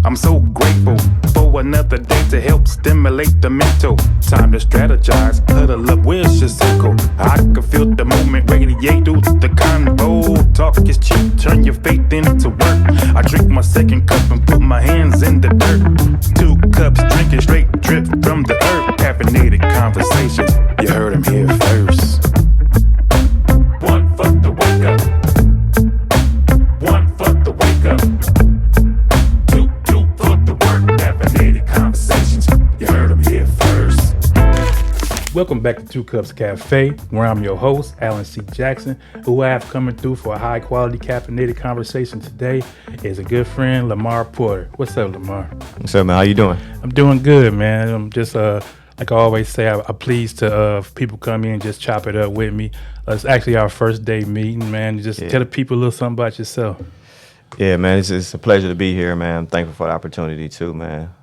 I'm so grateful for another day to help stimulate the mental. Time to strategize, huddle up, where's your circle? I can feel the movement radiate through the convo. Talk is cheap, turn your faith into work. I drink my second cup and put my hands in the dirt. 2 cups, drinking straight drip from the earth. Caffeinated conversations, you heard them here first. One for the wake up. One for the wake up. Two for the work. Caffeinated conversations, you heard them here first. Welcome back to 2 Cups Cafe, where I'm your host, Alan C. Jackson. Who I have coming through for a high quality caffeinated conversation today is a good friend, Lamar Porter. What's up, Lamar? What's up, man? How you doing? I'm doing good, man. I'm just like I always say, I'm pleased to people come in and just chop it up with me. It's actually our first day meeting, man. Just tell the people a little something about yourself. Yeah, man, it's a pleasure to be here, man. I'm thankful for the opportunity, too, man.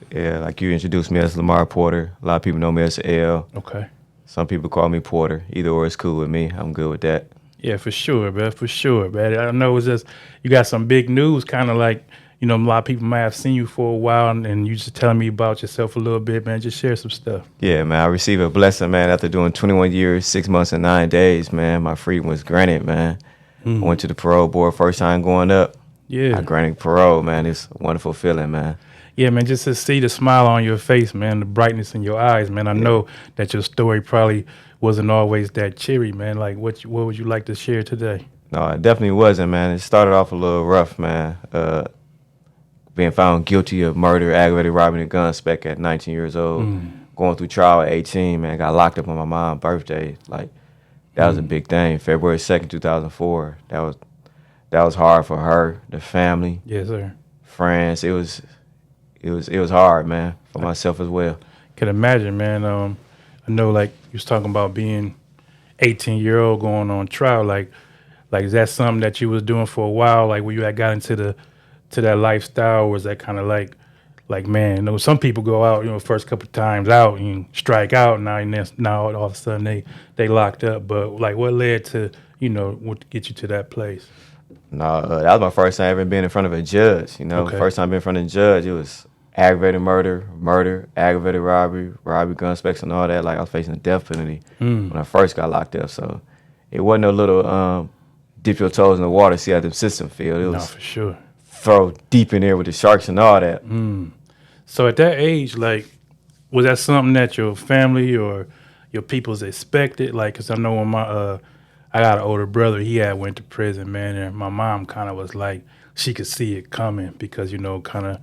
Yeah, like you introduced me as Lamar Porter. A lot of people know me as L. Okay. Some people call me Porter. Either or is cool with me. I'm good with that. Yeah, for sure, man. For sure, man. I know it's just, you got some big news, kind of like, you know, a lot of people might have seen you for a while, and you just telling me about yourself a little bit, man. Just share some stuff. Yeah, man, I received a blessing, man, after doing 21 years, 6 months, and 9 days, man. My freedom was granted, man. I went to the parole board first time going up. Yeah. I granted parole, man. It's a wonderful feeling, man. Yeah, man, just to see the smile on your face, man, the brightness in your eyes, man. I know that your story probably wasn't always that cheery, man. Like, what would you like to share today? No, it definitely wasn't, man. It started off a little rough, man. Being found guilty of murder, aggravated robbery, and gun spec at 19 years old. Going through trial at 18, man. Got locked up on my mom's birthday. Like, that was a big thing. February 2nd, 2004. That was hard for her, the family. Yes, sir. Friends. It was hard, man, for myself as well. Can imagine, man. I know, like, you was talking about being 18-year-old going on trial. Like, is that something that you was doing for a while? Like, when you had got into that lifestyle, or was that kind of like, man, you know, some people go out, you know, first couple of times out and strike out, now all of a sudden they locked up. But like, what led to, you know, what to get you to that place? No, that was my first time ever being in front of a judge. You know, First time being in front of a judge, it was aggravated murder, aggravated robbery, gun specs, and all that. Like, I was facing the death penalty when I first got locked up. So it wasn't a little dip your toes in the water, see how the system feel. It was for sure. Throw deep in there with the sharks and all that. So at that age, like, was that something that your family or your peoples expected? Like, because I know when I got an older brother, he had went to prison, man, and my mom kind of was like, she could see it coming because, you know, kind of,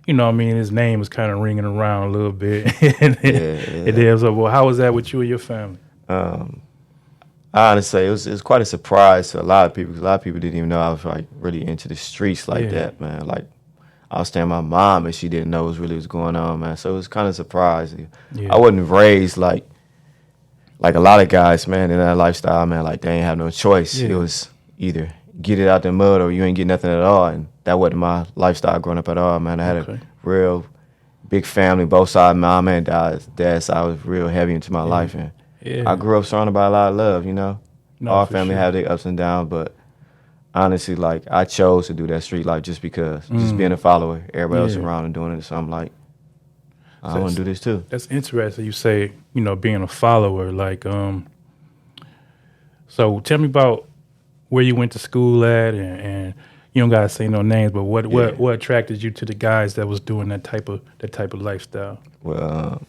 you know what I mean, his name was kind of ringing around a little bit. And then was like, well, how was that with you and your family? I honestly say it was quite a surprise to a lot of people. 'Cause a lot of people didn't even know I was like really into the streets like that, man. Like, I was staying with my mom and she didn't know what really was going on, man. So it was kind of surprising. I wasn't raised like a lot of guys, man, in that lifestyle, man. Like, they ain't have no choice. It was either get it out the mud or you ain't get nothing at all. And that wasn't my lifestyle growing up at all, man. I had a real big family, both sides, mom and dad's side was real heavy into my life. And I grew up surrounded by a lot of love, you know. All family have their ups and downs, but honestly, like, I chose to do that street life just because, just being a follower. Everybody else around and doing it, so I'm like, I want to do this too. That's interesting. You say, you know, being a follower, like, so tell me about where you went to school at, and you don't gotta say no names, but what attracted you to the guys that was doing that type of lifestyle? Well,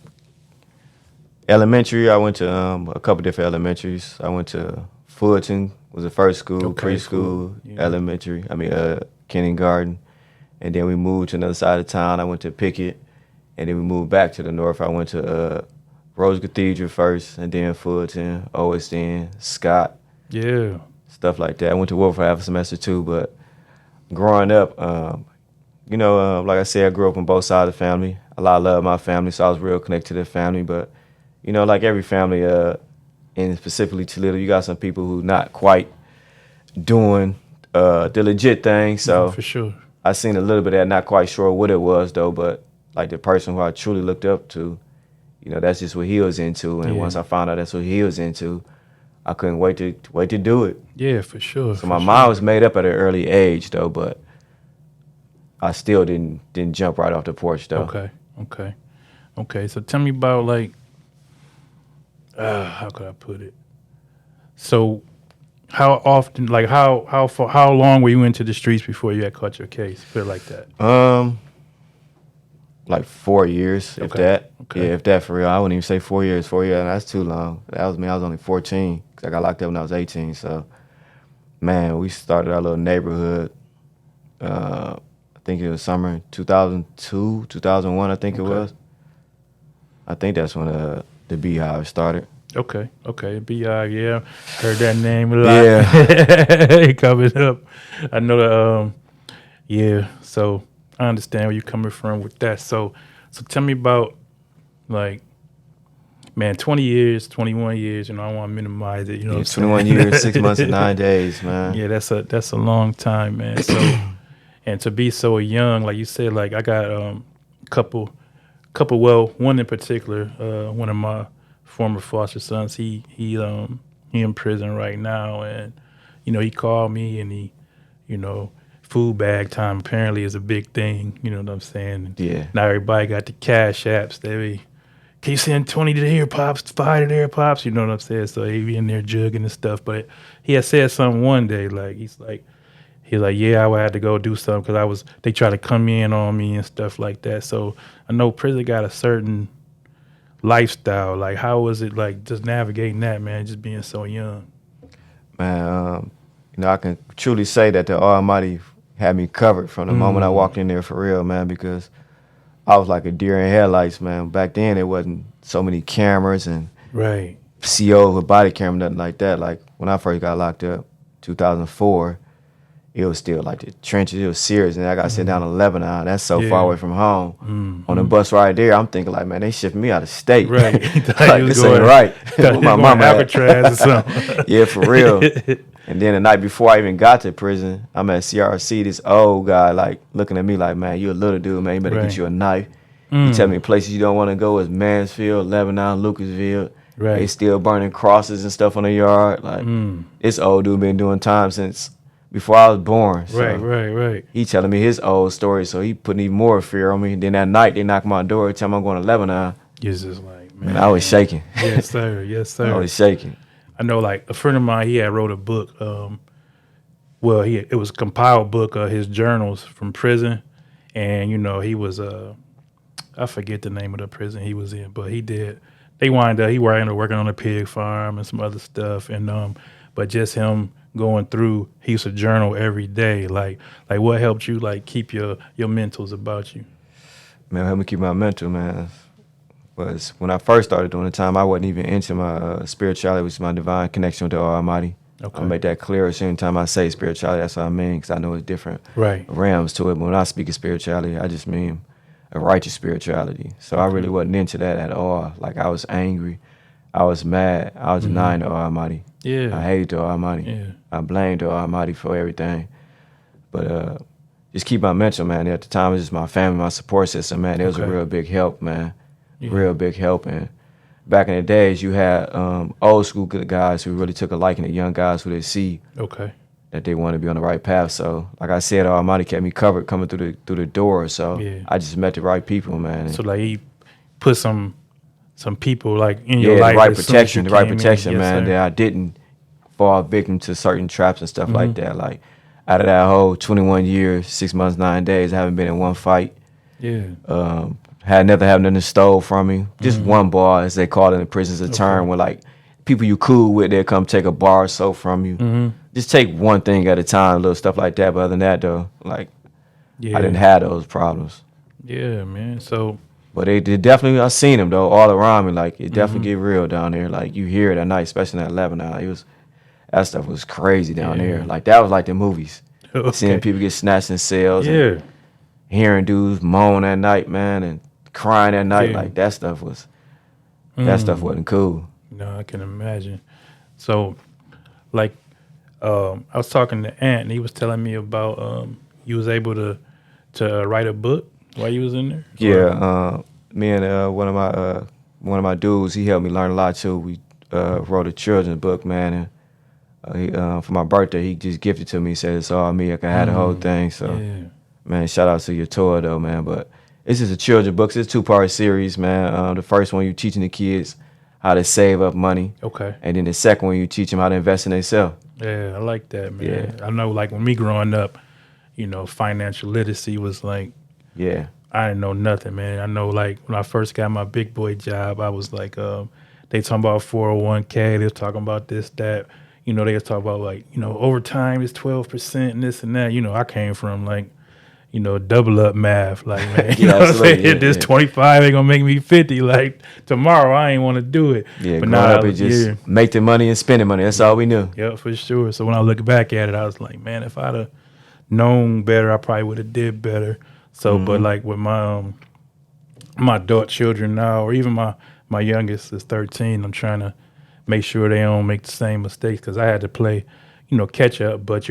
elementary, I went to a couple different elementaries. I went to Fulton, was the first school, preschool, elementary, kindergarten. And then we moved to another side of town. I went to Pickett. And then we moved back to the north. I went to Rose Cathedral first, and then Fulton, OSN, Scott. Yeah. Stuff like that. I went to Wolf for half a semester too, but growing up, you know, like I said, I grew up on both sides of the family. A lot of love my family, so I was real connected to the family. But, you know, like every family, and specifically Toledo, you got some people who not quite doing the legit thing. So for sure. I seen a little bit of that, not quite sure what it was though, but like the person who I truly looked up to, you know, that's just what he was into. And once I found out that's what he was into, I couldn't wait to do it. Yeah, for sure. So my mind was made up at an early age though, but I still didn't jump right off the porch though. Okay. So tell me about like, how could I put it? So how often, like how long were you into the streets before you had caught your case? Put it like that. Like 4 years, if Okay. that. Okay. Yeah, if that for real. I wouldn't even say 4 years. 4 years, that's too long. That was me. I was only 14 because I got locked up when I was 18. So, man, we started our little neighborhood. I think it was summer in 2002, 2001, I think it was. I think that's when the Beehive started. Okay. B.I. Yeah, heard that name a lot. Yeah. It coming up. I know that. Yeah. So I understand where you're coming from with that. So tell me about like, man, 20 years, 21 years. You know, I don't want to minimize it. You know, Yeah, what I'm 21 saying? years, 6 months, and 9 days, man. Yeah, that's a long time, man. So and to be so young, like you said, like I got couple. Well, one in particular, one of my former foster sons, he in prison right now, and you know he called me and he, you know, food bag time apparently is a big thing. You know what I'm saying? And Yeah. now everybody got the cash apps. Can you send 20 to here, pops, 5 to there, pops? You know what I'm saying? So he be in there jugging and stuff. But he had said something one day, like he's like, yeah, I would have to go do something because they try to come in on me and stuff like that. So I know prison got a certain lifestyle. Like, how was it like just navigating that, man, just being so young? Man, you know, I can truly say that the Almighty had me covered from the moment I walked in there for real, man, because I was like a deer in headlights, man. Back then, there wasn't so many cameras and Right. CO with body camera, nothing like that. Like, when I first got locked up, 2004, it was still like the trenches. It was serious, and I got to sit down in Lebanon. That's so far away from home. On the bus ride there, I'm thinking like, man, they shipped me out of state. Right. Like, this ain't right. Where my mama at? Alcatraz or something. Yeah, for real. And then the night before I even got to prison, I'm at CRC. This old guy like looking at me like, man, you a little dude, man. You better get you a knife. He tell me places you don't want to go is Mansfield, Lebanon, Lucasville. Right. They still burning crosses and stuff on the yard. Like this old dude been doing time since before I was born. So Right. he telling me his old story, so he putting even more fear on me. Then that night they knocked my door, tell me I'm going to Lebanon. It's just like, man. And I was shaking. Yes, sir. I was shaking. I know, like a friend of mine, he had wrote a book. It was a compiled book of his journals from prison, and you know he was I forget the name of the prison he was in, but he did. He wound up working on a pig farm and some other stuff, and but just him going through, he used to journal every day. Like what helped you like keep your mentals about you? Man, help me keep my mental, man. Was when I first started doing the time, I wasn't even into my spirituality, which is my divine connection with the Almighty. Okay. I'll make that clear. As soon as time I say spirituality, that's what I mean, because I know it's different realms to it. But when I speak of spirituality, I just mean a righteous spirituality. So I really wasn't into that at all. Like, I was angry. I was mad. I was denying the Almighty. Yeah. I hated the Almighty. Yeah. I blamed the Almighty for everything. But just keep my mental, man. At the time, it was just my family, my support system, man. It was a real big help, man. Yeah. Real big help. And back in the days, you had old school good guys who really took a liking to young guys who they see that they want to be on the right path. So, like I said, Almighty kept me covered coming through the door. So I just met the right people, man. So like he put some people like in your life. The right protection, man. Sir. That I didn't fall victim to certain traps and stuff like that. Like, out of that whole 21 years, 6 months, 9 days, I haven't been in one fight. Yeah. Had never had nothing stole from me. Just one bar, as they call it in the prisons, a term where like people you cool with, they'll come take a bar or so from you. Just take one thing at a time, little stuff like that. But other than that, though, like I didn't have those problems. Yeah, man. So, but they definitely, I seen them though all around me. Like, it definitely get real down there. Like, you hear it at night, especially in that Lebanon. That stuff was crazy down there. Like, that was like the movies. Seeing people get snatched in cells. And hearing dudes moan at night, man, and crying at night. Like, that stuff wasn't cool. No, I can imagine. So, like, I was talking to Ant, and he was telling me about you was able to write a book while you was in there. Yeah, me and one of my dudes, he helped me learn a lot too. We wrote a children's book, man, and for my birthday, he just gifted it to me. He said it's all me. I had the whole thing. So Man, shout out to your tour though, man. But this is a children's book. It's a 2-part series, man. The first one, you teaching the kids how to save up money. Okay. And then the second one, you teach them how to invest in themselves. Yeah, I like that, man. Yeah. I know, like, when me growing up, financial literacy was like, Yeah. I didn't know nothing, man. I know, like, when I first got my big boy job, I was like, they talking about 401k. They was talking about this, that. They was talking about, like, overtime is 12% and this and that. I came from, like, double up math. Like, man, you know what I'm saying? Yeah, This 25 ain't gonna make me 50. Like, tomorrow I ain't want to do it. Yeah, but growing now up, it just making money and spending money. That's all we knew. Yeah, for sure. So when I look back at it, I was like, man, if I'd have known better, I probably would have did better. So, but like with my adult children now, or even my youngest is 13, I'm trying to make sure they don't make the same mistakes, because I had to play, catch up. But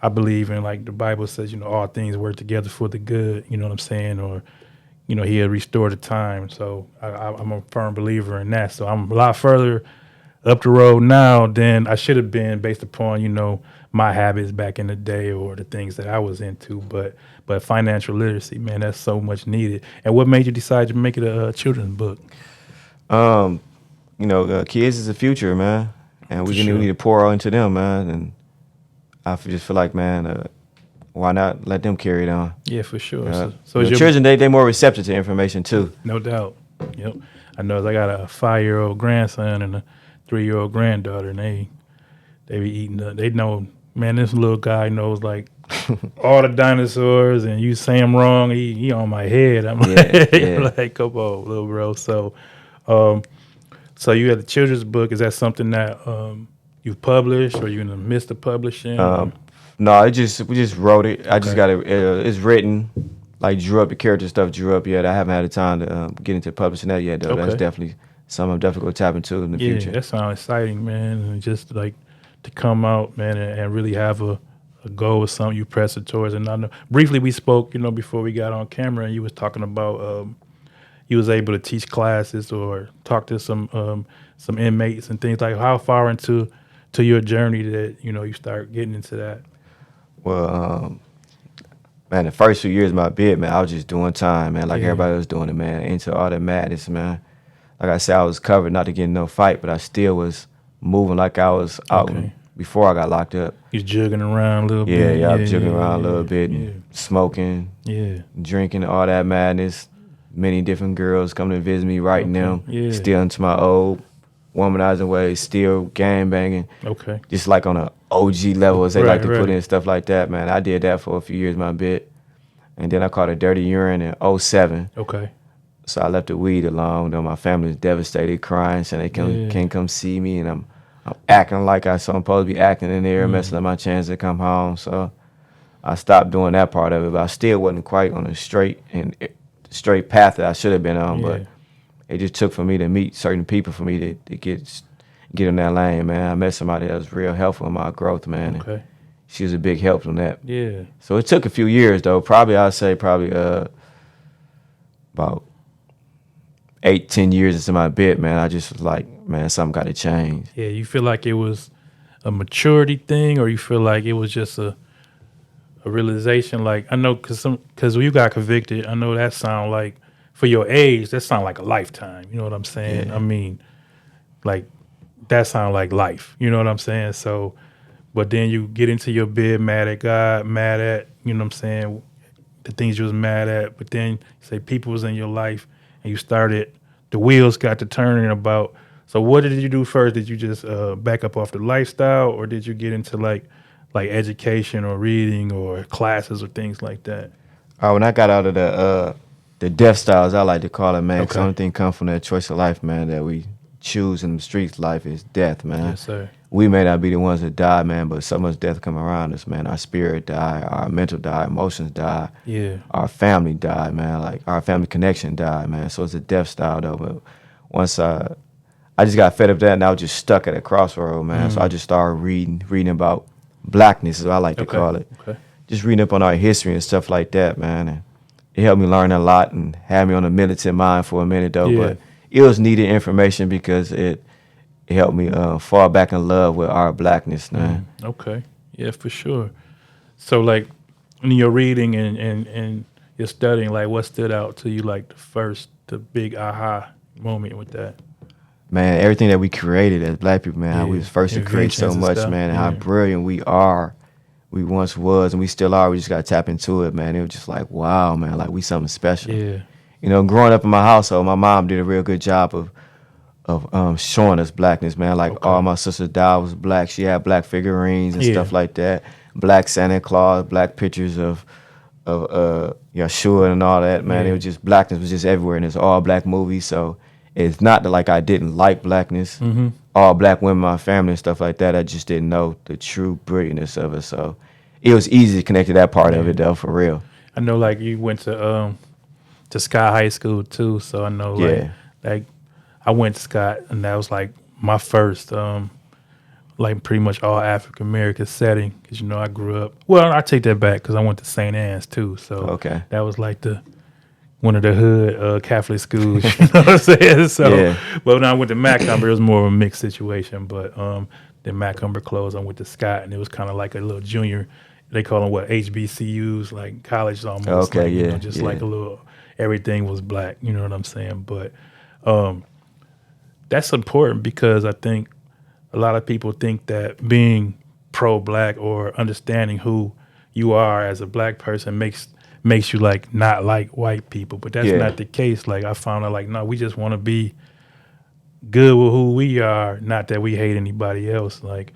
I believe in, like the Bible says, all things work together for the good. You know what I'm saying? Or He'll restore the time. So I'm a firm believer in that. So I'm a lot further up the road now than I should have been, based upon my habits back in the day or the things that I was into. But financial literacy, man, that's so much needed. And what made you decide to make it a children's book? Kids is the future, man, and we sure. need to pour into them, man. And I just feel like, man, why not let them carry it on? Yeah, for sure. So children, they more receptive to information too. No doubt. Yep. I know I got a 5-year-old grandson and a 3-year-old granddaughter, and they be eating. They know, man, this little guy knows, like, all the dinosaurs, and you say him wrong, he on my head. I'm like, come on, little bro. So, so you had the children's book. Is that something that you published, or you in the midst of publishing? No, we just wrote it. I just got it. It's written, like, drew up the character stuff. Drew up yet. I haven't had the time to get into publishing that yet, though. Okay. That's definitely something I'm definitely gonna tap into in the future. Yeah, that sounds exciting, man. And just like to come out, man, and really have a goal or something you press it towards. And I know briefly we spoke, before we got on camera, and you was talking about you was able to teach classes or talk to some inmates and things like. How far into your journey that you start getting into that? Well, man, the first few years of my bid, man, I was just doing time, man, like everybody was doing it, man, into all that madness, man. Like I said, I was covered not to get in no fight, but I still was moving like I was out before I got locked up. You was jugging around a little bit. Yeah, I was jugging around a little bit, and smoking, drinking, all that madness. Many different girls coming to visit me, writing them, still into my old womanizing ways, still gang banging. Okay. Just like on a OG level, as they like to put in, stuff like that, man. I did that for a few years, my bit. And then I caught a dirty urine in 2007. Okay. So I left the weed alone. Though my family was devastated, crying, saying they can't come see me, and I'm acting like I'm supposed to be acting in there, messing up my chance to come home. So I stopped doing that part of it, but I still wasn't quite on a straight path that I should have been on. But it just took for me to meet certain people for me to get in that lane, man. I met somebody that was real helpful in my growth, man. Okay. She was a big help on that. Yeah. So it took a few years, though. I'd say about 8-10 years into my bit, man. I just was like, man, something got to change. Yeah, you feel like it was a maturity thing, or you feel like it was just a realization? Like, I know because when you got convicted, I know that sound like, for your age, that sound like a lifetime. You know what I'm saying? Yeah. I mean, like, that sound like life. You know what I'm saying? So, but then you get into your bid, mad at God, mad at, you know what I'm saying, the things you was mad at. But then you say people was in your life, and you started, the wheels got to turning about. So what did you do first? Did you just back up off the lifestyle, or did you get into like education or reading or classes or things like that? When I got out of the death styles, I like to call it, man, because the only thing come from that choice of life, man, that we choose in the streets, life is death, man. Yes, sir. We may not be the ones that die, man, but so much death come around us, man. Our spirit die, our mental die, emotions die. Yeah. Our family die, man. Like, our family connection die, man. So it's a death style, though. But once I just got fed up with that, and I was just stuck at a crossroad, man. So I just started reading about blackness, is what I like to call it. Okay. Just reading up on our history and stuff like that, man. And it helped me learn a lot and had me on a militant mind for a minute, though. Yeah. But it was needed information because it helped me fall back in love with our blackness, man. Okay. Yeah, for sure. So, like, in your reading and your studying, like what stood out to you, like the big aha moment with that? Man, everything that we created as black people, man, how we was first to create so Inventions and much, stuff. man, and how brilliant we once was, and we still are. We just got to tap into it, man. It was just like, wow, man, like we something special. Yeah. You know, growing up in my household, my mom did a real good job of showing us blackness, man. Like all my sister's doll was black. She had black figurines and stuff like that. Black Santa Claus, black pictures of Yeshua and all that, man. It was just blackness was just everywhere, and it's all black movies. So it's not that like I didn't like blackness. All black women, my family and stuff like that. I just didn't know the true brilliantness of it. So it was easy to connect to that part of it, though, for real. I know, like you went to Scott High School too, so I know, like I went to Scott, and that was like my first, like pretty much all African American setting, because you know I grew up. Well, I take that back because I went to St. Anne's too, so that was like one of the hood Catholic schools. You know what I'm saying? So, but when I went to Macomber, it was more of a mixed situation. But then Macomber closed, I went to Scott, and it was kind of like a little junior. They call them HBCUs, like college almost. You know, just like a little. Everything was black. You know what I'm saying? But that's important because I think a lot of people think that being pro-black or understanding who you are as a black person makes you like not like white people, but that's not the case. Like I found out, like no, we just want to be good with who we are, not that we hate anybody else. Like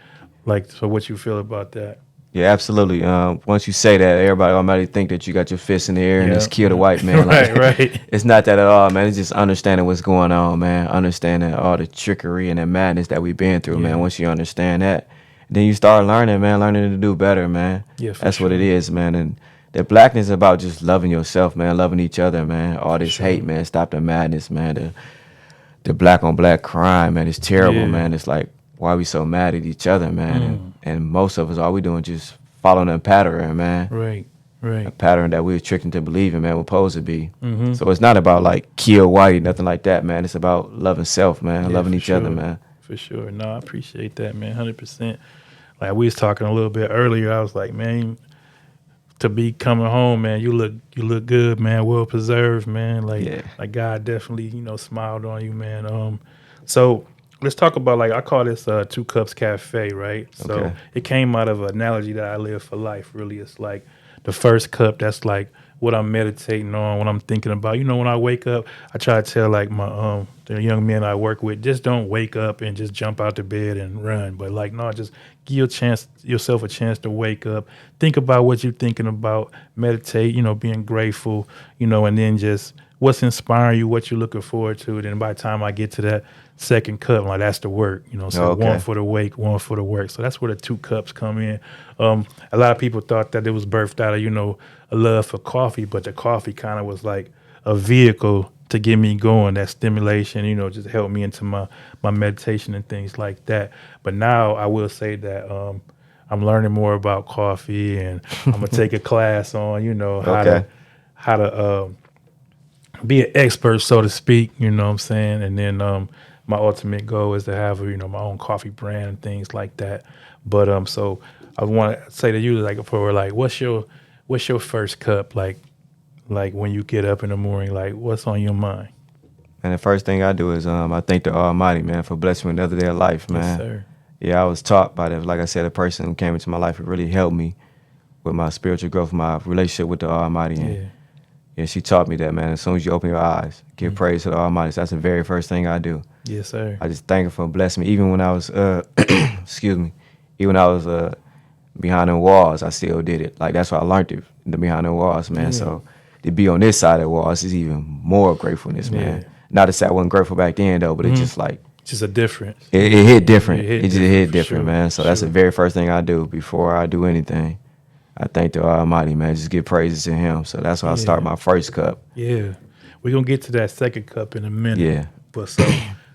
so, what you feel about that? Yeah, absolutely. Once you say that, everybody automatically think that you got your fist in the air and just kill the white man. Like, right. It's not that at all, man. It's just understanding what's going on, man. Understanding all the trickery and the madness that we've been through, man. Once you understand that, then you start learning, man. Learning to do better, man. Yeah, that's what it is, man. And that blackness is about just loving yourself, man. Loving each other, man. All this hate, man. Stop the madness, man. The black on black crime, man. It's terrible, man. It's like, why we so mad at each other, man? And most of us, all we doing just following a pattern, man. Right. A pattern that we were tricked into believing, man, we're supposed to be. So it's not about like kill white, nothing like that, man. It's about loving self, man, loving each other, man. For sure. No, I appreciate that, man, 100%. Like we was talking a little bit earlier, I was like, man, to be coming home, man, you look good, man, well preserved, man. Like God definitely, smiled on you, man. So let's talk about, like, I call this Two Cups Cafe, right? So it came out of an analogy that I live for life, really. It's like the first cup, that's like what I'm meditating on, what I'm thinking about. When I wake up, I try to tell, like, my the young men I work with, just don't wake up and just jump out the bed and run. But, like, no, just give yourself a chance to wake up, think about what you're thinking about, meditate, being grateful, and then just what's inspiring you, what you're looking forward to. Then by the time I get to that second cup, like that's the work, so one for the wake, one for the work. So that's where the two cups come in. A lot of people thought that it was birthed out of, a love for coffee, but the coffee kind of was like a vehicle to get me going, that stimulation, just help me into my meditation and things like that. But now I will say that I'm learning more about coffee, and I'm gonna take a class on, how to be an expert, so to speak, you know what I'm saying? And then my ultimate goal is to have, my own coffee brand and things like that. But so I want to say to you, like, what's your first cup, like when you get up in the morning, like what's on your mind? And the first thing I do is I thank the Almighty, man, for blessing me another day of life, man. Yes, sir. Yeah, I was taught by that. Like I said, a person who came into my life, it really helped me with my spiritual growth, my relationship with the Almighty. And yeah, she taught me that, man. As soon as you open your eyes, give praise to the Almighty. So that's the very first thing I do. Yes, sir. I just thank her for blessing me. Even when I was, even when I was behind the walls, I still did it. Like, that's why I learned it, the behind the walls, man. So to be on this side of the walls is even more gratefulness, man. Not to say I wasn't grateful back then, though, but it's just like, just a difference. It hit different. It just hit different, sure, man. So that's the very first thing I do before I do anything. I thank the Almighty, man. Just give praises to Him. So that's why I start my first cup. Yeah, we're gonna get to that second cup in a minute. Yeah, but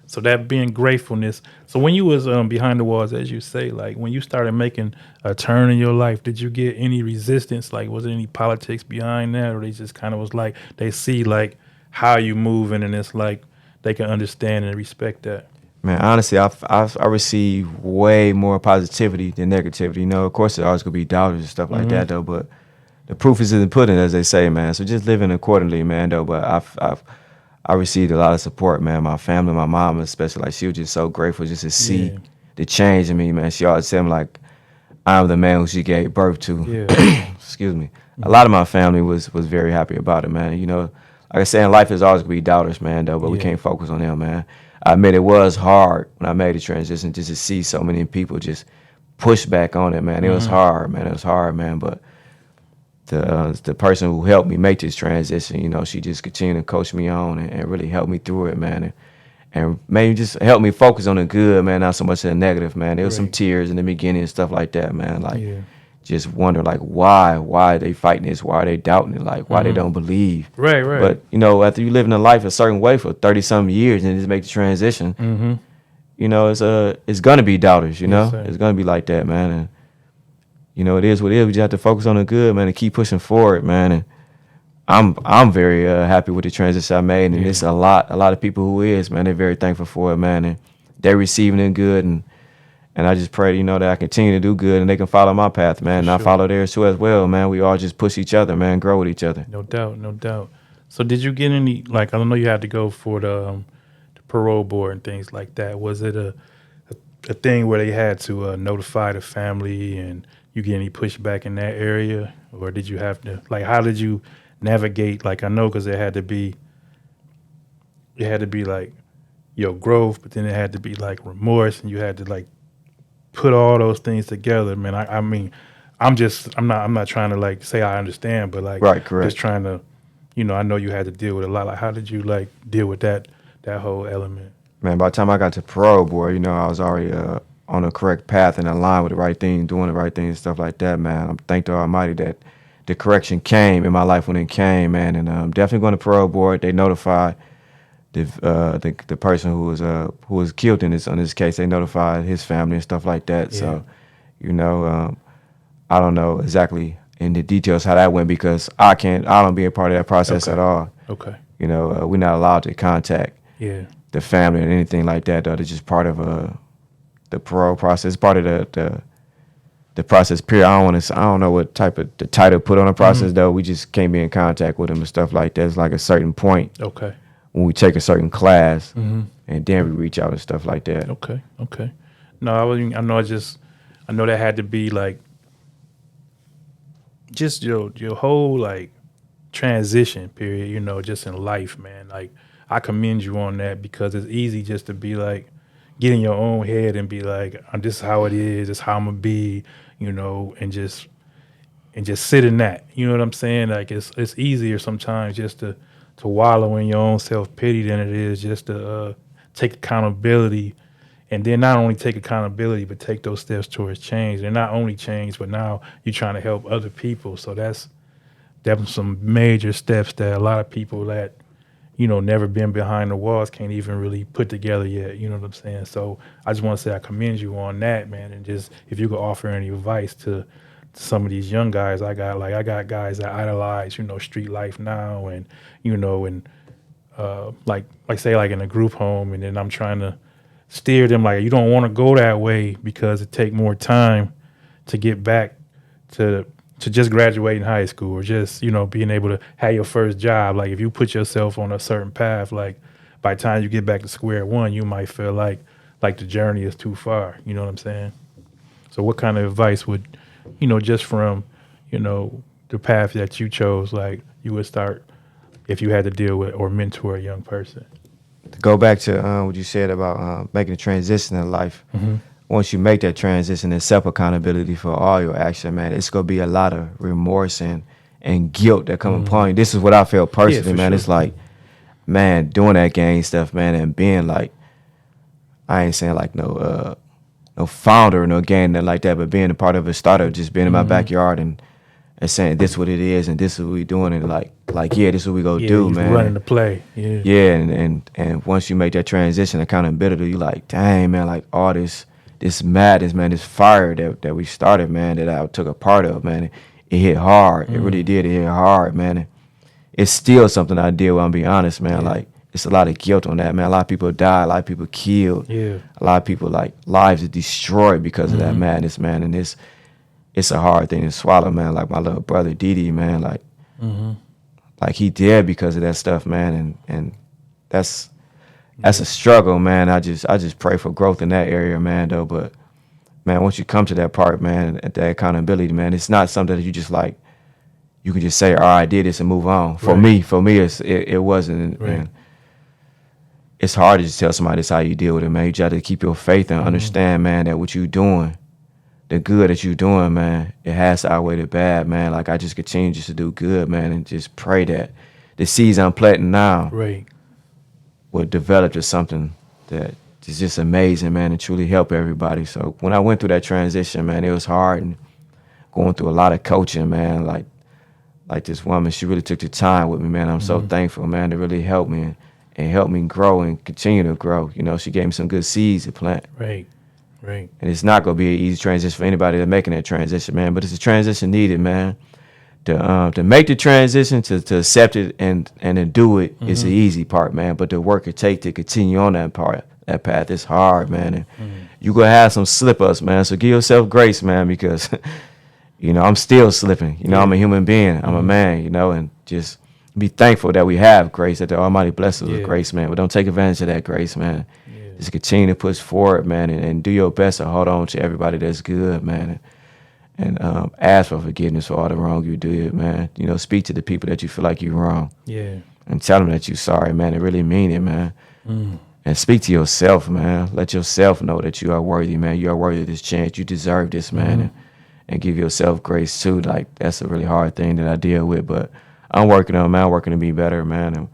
so that being gratefulness. So when you was behind the walls, as you say, like when you started making a turn in your life, did you get any resistance? Like, was there any politics behind that, or they just kind of was like they see like how you moving, and it's like they can understand and respect that? Man, honestly, I receive way more positivity than negativity. Of course, there's always gonna be doubters and stuff like that, though. But the proof is in the pudding, as they say, man. So just living accordingly, man. Though, but I received a lot of support, man. My family, my mom especially, like she was just so grateful just to see the change in me, man. She always said, like, I'm the man who she gave birth to. Yeah. Excuse me. A lot of my family was very happy about it, man. You know, like I said, in life is always gonna be doubters, man, though, but we can't focus on them, man. I admit it was hard when I made the transition just to see so many people just push back on it, man. It was hard, man. It was hard, man. But the person who helped me make this transition, you know, she just continued to coach me on and really helped me through it, man. And maybe just help me focus on the good, man, not so much the negative, man. There was some tears in the beginning and stuff like that, man. Like, just wonder, like, why are they fighting this? Why are they doubting it? Like, why they don't believe? Right. But, you know, after you living a life a certain way for 30-something years and just make the transition, you know, it's going to be doubters, you know? It's going to be like that, man. And, you know, it is what it is. We just have to focus on the good, man, and keep pushing forward, man. And I'm very happy with the transition I made, and it's a lot of people who is, man. They're very thankful for it, man, and they're receiving it good, and I just pray, you know, that I continue to do good and they can follow my path, man, and I follow theirs too as well, man. We all just push each other, man, grow with each other. No doubt. So did you get any, like, I don't know, you had to go for the parole board and things like that. Was it a thing where they had to notify the family, and you get any pushback in that area, or did you have to, like, how did you navigate? Like, I know because it had to be like your growth, but then it had to be like remorse, and you had to like put all those things together, man. I mean, I'm not trying to like say I understand, but like, right, correct. Just trying to, you know, I know you had to deal with a lot. Like, how did you like deal with that whole element? Man, by the time I got to parole board, you know, I was already on the correct path and aligned with the right thing, doing the right thing and stuff like that, man. I'm thank the Almighty that the correction came in my life when it came, man. And I'm definitely going to parole board. They notified the person who was killed in this case. They notified his family and stuff like that. So, you know, I don't know exactly in the details how that went because I don't be a part of that process at all. Okay. You know, we're not allowed to contact the family or anything like that. Though it's just part of the parole process, part of the process period. I don't know what type of the title put on the process though. We just can't be in contact with them and stuff like that. It's like a certain point. Okay. When we take a certain class, and then we reach out and stuff like that. Okay. No, I know that had to be like just your whole like transition period, you know, just in life, man. Like, I commend you on that because it's easy just to be like, get in your own head and be like, this is how it is, this is how I'm gonna be, you know, and just sit in that. You know what I'm saying? Like, it's easier sometimes just to wallow in your own self-pity than it is just to take accountability, and then not only take accountability, but take those steps towards change. And not only change, but now you're trying to help other people. So that's some major steps that a lot of people that, you know, never been behind the walls can't even really put together yet. You know what I'm saying? So I just want to say I commend you on that, man. And just if you could offer any advice to some of these young guys I got guys that idolize, you know, street life now, and, you know, and like say like in a group home, and then I'm trying to steer them like, you don't want to go that way because it take more time to get back to just graduating high school, or just, you know, being able to have your first job. Like, if you put yourself on a certain path, like by the time you get back to square one, you might feel like the journey is too far. You know what I'm saying? So what kind of advice would, you know, just from, you know, the path that you chose, like you would start if you had to deal with or mentor a young person? To go back to what you said about making a transition in life, once you make that transition, and self-accountability for all your action, man, it's going to be a lot of remorse and guilt that come upon you. This is what I felt personally, man. Sure. It's like, man, doing that gang stuff, man, and being like, I ain't saying like no founder, no gang, nothing like that, but being a part of a startup, just being in my backyard and saying this what it is and this is what we doing, and like yeah, this is what we go do, man. Running the play. Yeah, and once you make that transition, accountability, you like, dang, man, like all this madness, man, this fire that we started, man, that I took a part of, man, it hit hard. It really did. It hit hard, man. And it's still something I deal with, I'm being honest, man. Like, it's a lot of guilt on that, man. A lot of people died, a lot of people killed. A lot of people, like, lives are destroyed because of that madness, man. And it's a hard thing to swallow, man. Like my little brother Didi, man, like he dead because of that stuff, man, and that's a struggle, man. I just pray for growth in that area, man, though. But man, once you come to that part, man, at that accountability, man, it's not something that you just like you can just say, all right, I did this and move on. For me, it wasn't. Right. And it's hard to just tell somebody this how you deal with it, man. You just have to keep your faith and understand, man, that what you doing, the good that you doing, man, it has to outweigh the bad, man. Like I just continue just to do good, man, and just pray that the seeds I'm planting now will develop to something that is just amazing, man, and truly help everybody. So when I went through that transition, man, it was hard and going through a lot of coaching, man. Like this woman, she really took the time with me, man. I'm so thankful, man, to really help me and help me grow and continue to grow. You know, she gave me some good seeds to plant. Right. And it's not gonna be an easy transition for anybody that's making that transition, man. But it's a transition needed, man. To make the transition, to accept it and to do it is the easy part, man. But the work it take to continue on that path is hard, man. And you gonna have some slip ups, man. So give yourself grace, man, because you know I'm still slipping. You know, I'm a human being. I'm a man. You know, and just be thankful that we have grace, that the Almighty blesses us with grace, man. But don't take advantage of that grace, man. Just continue to push forward, man, and do your best to hold on to everybody that's good, man. And ask for forgiveness for all the wrong you did, man. You know, speak to the people that you feel like you're wrong. Yeah. And tell them that you're sorry, man, and really mean it, man. And speak to yourself, man. Let yourself know that you are worthy, man. You are worthy of this chance. You deserve this, man. And give yourself grace, too. Like, that's a really hard thing that I deal with. But I'm working on it, man. I'm working to be better, man. And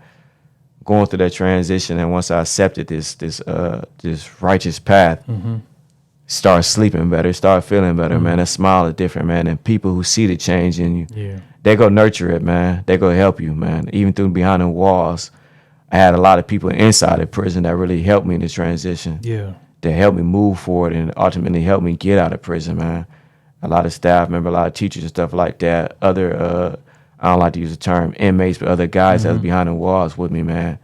going through that transition, and once I accepted this righteous path, start sleeping better, start feeling better, man. That smile is different, man. And people who see the change in you, they go nurture it, man. They go help you, man. Even through behind the walls, I had a lot of people inside the prison that really helped me in this transition. Yeah. That helped me move forward and ultimately helped me get out of prison, man. A lot of staff member, a lot of teachers and stuff like that. Other, I don't like to use the term inmates, but other guys that was behind the walls with me, man.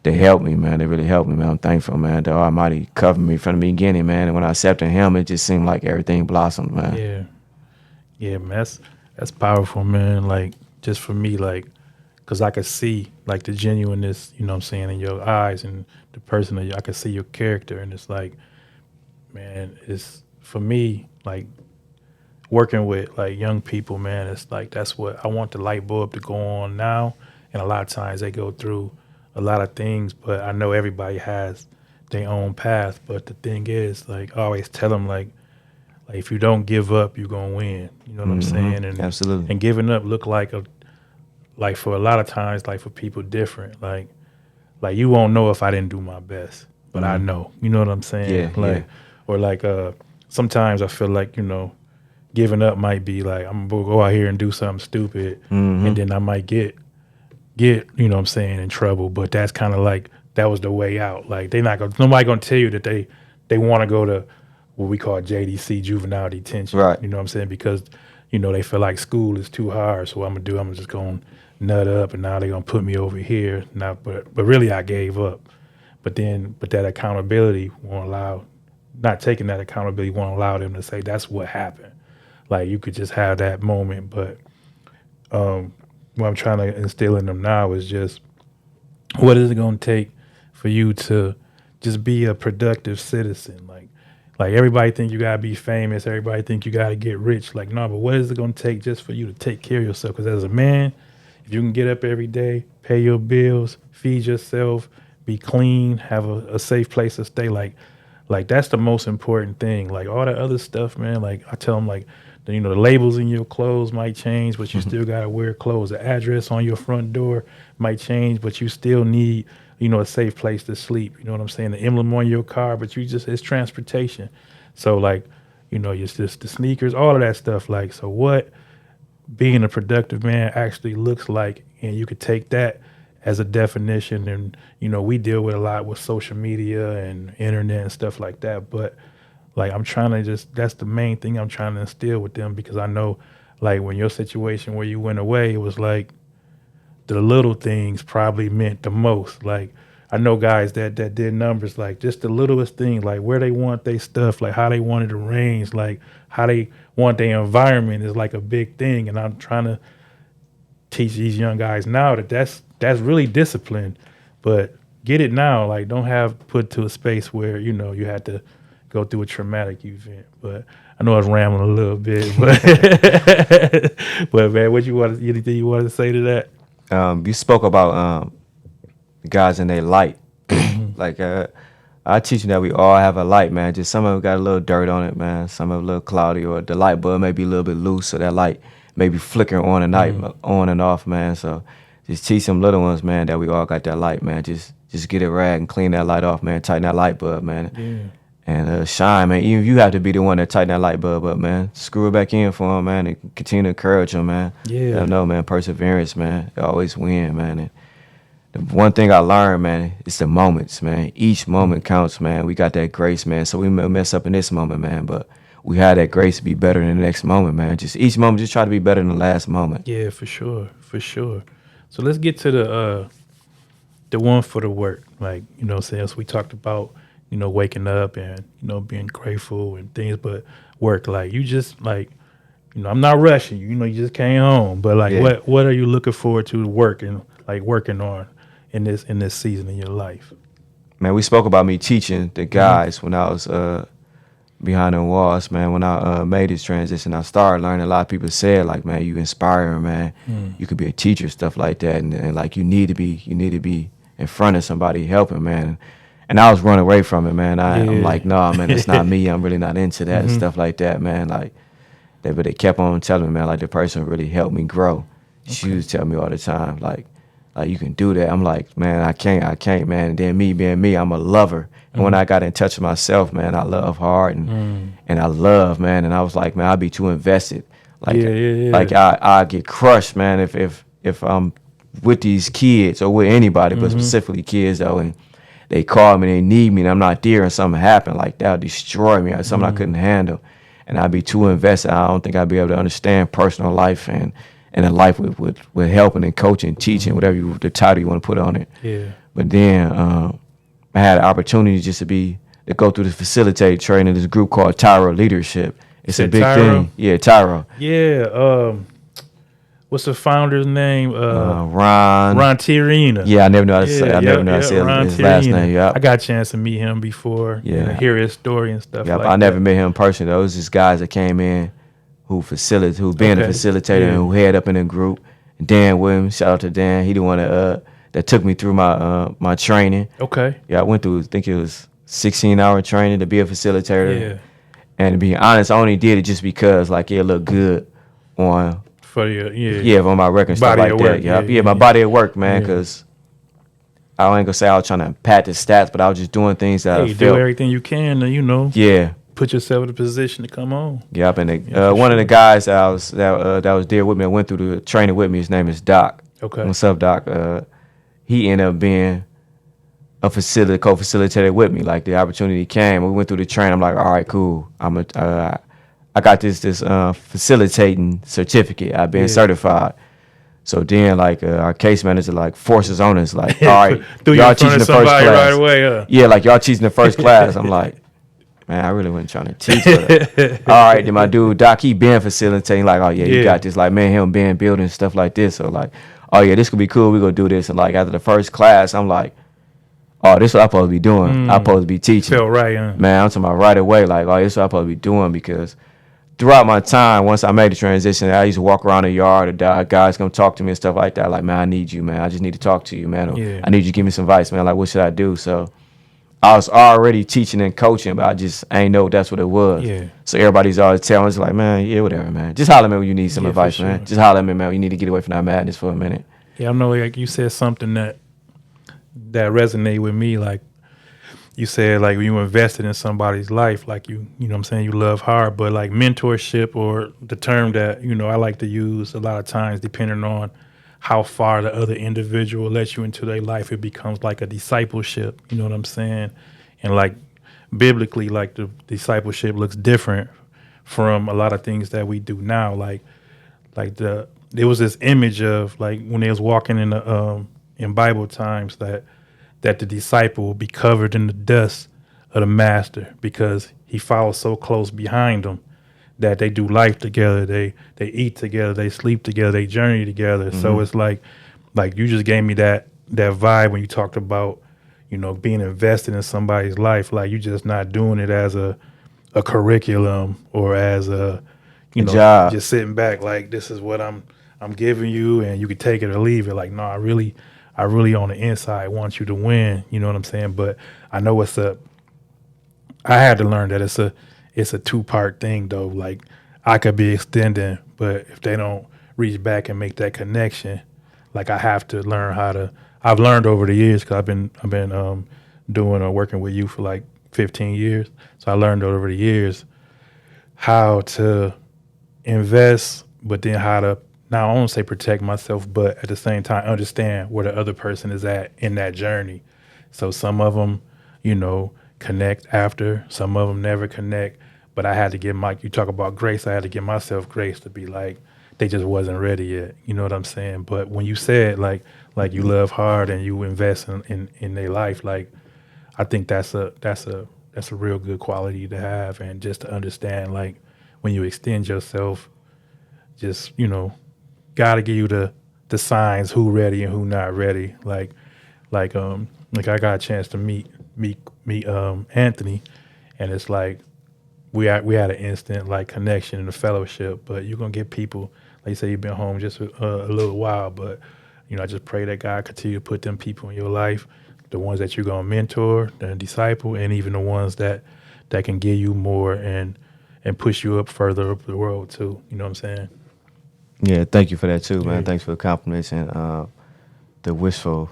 They helped me, man. They really helped me, man. I'm thankful, man. The Almighty covered me from the beginning, man. And when I accepted Him, it just seemed like everything blossomed, man. Yeah, man. That's powerful, man. Like, just for me, like, because I could see, like, the genuineness, you know what I'm saying, in your eyes and the person that I could see your character. And it's like, man, it's, for me, like, working with, like, young people, man, it's like, that's what I want the light bulb to go on now. And a lot of times they go through a lot of things, but I know everybody has their own path. But the thing is, like, I always tell them, like if you don't give up, you're gonna win. You know what I'm saying? And absolutely. And giving up look like for a lot of times, like for people different. Like you won't know if I didn't do my best, but I know. You know what I'm saying? Or like sometimes I feel like, you know, giving up might be like I'm gonna go out here and do something stupid, and then I might get, you know what I'm saying, in trouble. But that's kind of like, that was the way out. Like nobody gonna tell you that they want to go to what we call JDC, juvenile detention. Right. You know what I'm saying? Because, you know, they feel like school is too hard. So what I'm just gonna nut up, and now they're gonna put me over here. Now, but really I gave up. But that accountability won't allow, not taking that accountability won't allow them to say that's what happened. Like, you could just have that moment. But what I'm trying to instill in them now is just, what is it going to take for you to just be a productive citizen? Like everybody think you got to be famous. Everybody think you got to get rich. Like, no, but what is it going to take just for you to take care of yourself? Because as a man, if you can get up every day, pay your bills, feed yourself, be clean, have a safe place to stay, like that's the most important thing. Like, all the other stuff, man, like I tell them, like, you know, the labels in your clothes might change, but you still got to wear clothes. The address on your front door might change, but you still need, you know, a safe place to sleep. You know what I'm saying? The emblem on your car, but it's transportation. So, like, you know, it's just the sneakers, all of that stuff. Like, so what being a productive man actually looks like, and you could take that as a definition. And, you know, we deal with a lot with social media and internet and stuff like that, but like, I'm trying to that's the main thing I'm trying to instill with them, because I know, like, when your situation where you went away, it was like the little things probably meant the most. Like I know guys that did numbers like just the littlest thing, like where they want their stuff, like how they want it arranged, like how they want their environment is like a big thing. And I'm trying to teach these young guys now that's really discipline, but get it now. Like don't have put to a space where you know you had to go through a traumatic event. But I know I was rambling a little bit, but man, anything you wanted to say to that? You spoke about guys in their light. Like I teach you that we all have a light, man. Just some of them got a little dirt on it, man. Some of them a little cloudy, or the light bulb may be a little bit loose, so that light may be flickering on and night, on and off, man. So just teach them little ones, man, that we all got that light, man. Just get a rag and clean that light off, man. Tighten that light bulb, man. Yeah. And shine, man. Even if you have to be the one that tighten that light bulb up, man. Screw it back in for them, man, and continue to encourage them, man. Yeah. I know, man. Perseverance, man. They always win, man. And the one thing I learned, man, is the moments, man. Each moment counts, man. We got that grace, man. So we may mess up in this moment, man, but we had that grace to be better than the next moment, man. Just each moment, just try to be better than the last moment. Yeah, for sure. So let's get to the one for the work. Like, you know, since we talked about, you know, waking up and, you know, being grateful and things, but work, like you just like, you know, I'm not rushing you, you know, you just came home, but like what are you looking forward to working on in this season in your life? Man, we spoke about me teaching the guys when I was behind the walls, man. When I made this transition, I started learning. A lot of people said, like, man, you inspiring, man. You could be a teacher, stuff like that, and like you need to be in front of somebody helping, man. And I was running away from it, man. I'm like, no, man, it's not me. I'm really not into that and stuff like that, man. Like, but they kept on telling me, man, like the person really helped me grow. Okay. She used to tell me all the time, like you can do that. I'm like, man, I can't, man. And then me being me, I'm a lover. And when I got in touch with myself, man, I love hard and I love, man. And I was like, man, I'd be too invested. Like, like I get crushed, man, if I'm with these kids or with anybody, but specifically kids though, and they call me, they need me, and I'm not there, and something happened, like that would destroy me. Something I couldn't handle, and I'd be too invested. I don't think I'd be able to understand personal life and a life with helping and coaching, teaching, whatever the title you want to put on it. Yeah. But then I had an opportunity just to go through the facilitated training, this group called Tyro Leadership. It's a big thing. Yeah, Tyro. Yeah. What's the founder's name? Ron Tirina. Yeah, I never know how to say. I never know how to say his last name. Yeah, I got a chance to meet him before. Yeah, and hear his story and stuff. Yeah, like I never met him in person. Though. It was just guys that came in who been a facilitator and who head up in a group. Dan Williams, shout out to Dan. He the one that took me through my training. Okay. Yeah, I went through. I think it was 16-hour training to be a facilitator. Yeah. And to be honest, I only did it just because like it looked good on. On my record and stuff like that. Yeah, my body at work, man, because I ain't gonna say I was trying to pad the stats, but I was just doing things that I felt. Do everything you can to, you know. Yeah. Put yourself in a position to come on. Yep, and one of the guys that was there with me, I went through the training with me. His name is Doc. Okay. What's up, Doc? He ended up being a co-facilitator with me. Like the opportunity came, we went through the training. I'm like, all right, cool. I got this facilitating certificate. I've been certified. So then, like, our case manager, like, forces on us, like, all right, y'all teaching the first class. Right away, Yeah, like, y'all teaching the first class. I'm like, man, I really wasn't trying to teach. But, all right, then my dude, Doc, he been facilitating, like, oh, yeah, you got this. Like, man, him been building stuff like this. So, like, oh, yeah, this could be cool. We gonna do this. And, like, after the first class, I'm like, oh, this is what I'm supposed to be doing. I'm supposed to be teaching. Felt right, huh? Man, I'm talking about right away, like, oh, this is what I'm supposed to be doing because throughout my time, once I made the transition, I used to walk around the yard. Guys come talk to me and stuff like that. Like, man, I need you, man. I just need to talk to you, man. I need you to give me some advice, man. Like, what should I do? So I was already teaching and coaching, but I just ain't know that's what it was. Yeah. So everybody's always telling us, like, man, yeah, whatever, man. Just holler at me when you need some advice, man. Just holler at me, man. You need to get away from that madness for a minute. Yeah, I know, like, you said something that resonated with me, like, you said, like, when you invested in somebody's life, like, you know what I'm saying, you love hard, but, like, mentorship, or the term that, you know, I like to use a lot of times, depending on how far the other individual lets you into their life, it becomes like a discipleship, you know what I'm saying? And, like, biblically, like, the discipleship looks different from a lot of things that we do now. Like there was this image of, like, when they was walking in Bible times, that that the disciple will be covered in the dust of the master because he follows so close behind them that they do life together. They eat together. They sleep together. They journey together. So it's like you just gave me that vibe when you talked about, being invested in somebody's life. Like you just not doing it as a curriculum or as a, job. just sitting back like this is what I'm giving you and you can take it or leave it. Like, no, I really on the inside want you to win. You know what I'm saying? But I know I had to learn that it's a 2-part thing though. Like I could be extending, but if they don't reach back and make that connection, like I have to learn I've learned over the years because I've been doing or working with you for like 15 years. So I learned over the years how to invest, but then how to, now I won't say protect myself, but at the same time understand where the other person is at in that journey. So some of them, connect after, some of them never connect. But I had to give you talk about grace, I had to give myself grace to be like, they just wasn't ready yet. You know what I'm saying? But when you said like you love hard and you invest in their life, like I think that's a real good quality to have, and just to understand like when you extend yourself, just gotta give you the signs who ready and who not ready. Like I got a chance to meet Anthony, and it's like we had an instant like connection and a fellowship. But you're gonna get people like you say you've been home just a little while, but I just pray that God continue to put them people in your life, the ones that you're gonna mentor, the disciple, and even the ones that can give you more and push you up further up the road too. You know what I'm saying? Yeah, thank you for that too, man. Yeah. Thanks for the compliments and the wishful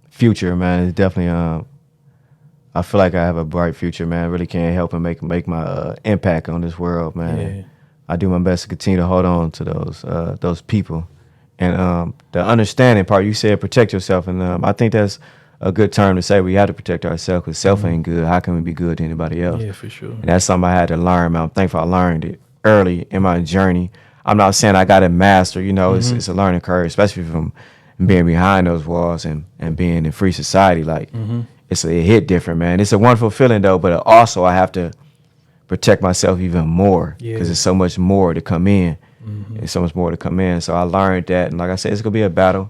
future, man. It's definitely I feel like I have a bright future, man. I really can't help and make my impact on this world, man. Yeah. I do my best to continue to hold on to those people, and the understanding part. You said protect yourself, and I think that's a good term to say. We have to protect ourselves because self ain't good. How can we be good to anybody else? Yeah, for sure. And that's something I had to learn, man. I'm thankful I learned it early in my journey. I'm not saying I got it mastered, it's a learning curve, especially from being behind those walls and being in free society. Like, it hit different, man. It's a wonderful feeling, though, but also I have to protect myself even more because there's so much more to come in. There's so much more to come in. So I learned that. And like I said, it's going to be a battle.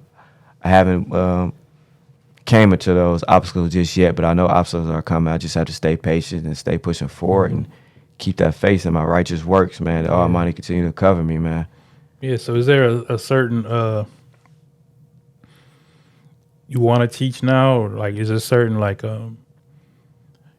I haven't came into those obstacles just yet, but I know obstacles are coming. I just have to stay patient and stay pushing forward and keep that faith in my righteous works, man. The Almighty continue to cover me, man. Yeah, so is there a certain you want to teach now, or like is there a certain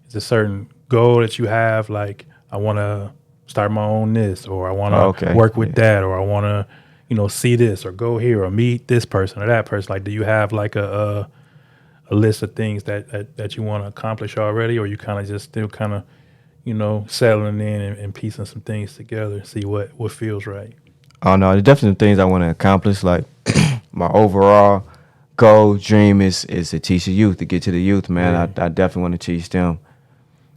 is a certain goal that you have, like I want to start my own this, or I want to work with that, or I want to see this or go here or meet this person or that person? Like, do you have like a list of things that you want to accomplish already, or you kind of just still kind of settling in and piecing some things together, see what feels right? Oh no, there's definitely things I want to accomplish. Like my overall goal, dream is to teach the youth, to get to the youth, man. I definitely want to teach them.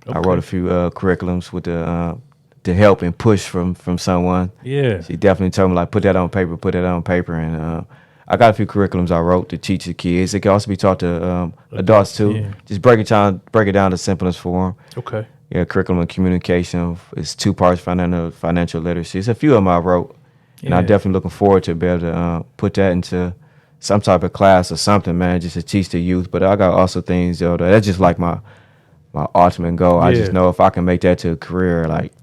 Okay. I wrote a few curriculums with to help and push from someone. Yeah, she definitely told me like put that on paper, and I got a few curriculums I wrote to teach the kids. It can also be taught to adults too. Yeah. Just break it down to simplest form. Okay. Yeah, curriculum and communication. It's 2 parts, financial literacy. It's a few of them I wrote, and I'm definitely looking forward to be able to put that into some type of class or something, man, just to teach the youth. But I got also things, that's just like my ultimate goal. I just know if I can make that to a career, like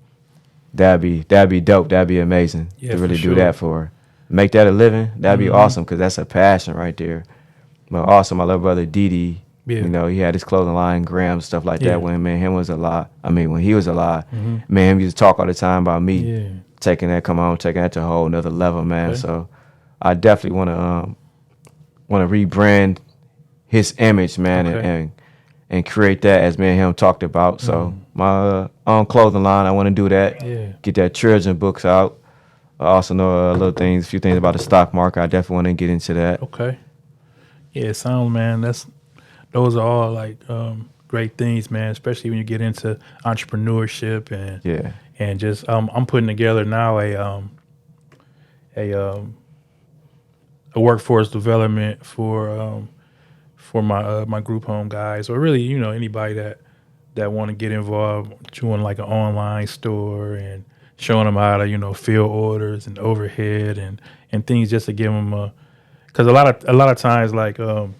that'd be dope. That'd be amazing to really do that for. Make that a living, that'd be awesome, because that's a passion right there. But also, my little brother Didi, he had his clothing line, Graham, stuff like that. When him was alive, when he was alive, him used to talk all the time about me taking that to a whole nother level, man. Okay. So I definitely want to rebrand his image, man, and create that as me and him talked about. So my own clothing line, I want to do that. Yeah. Get that children books out. I also know a few things about the stock market. I definitely want to get into that. Okay. Yeah, sound, man. Those are all like great things, man. Especially when you get into entrepreneurship and just I'm putting together now a workforce development for for my group home guys, or really, anybody that want to get involved, doing like an online store and showing them how to, fill orders and overhead and things, just to give them because a lot of times, like a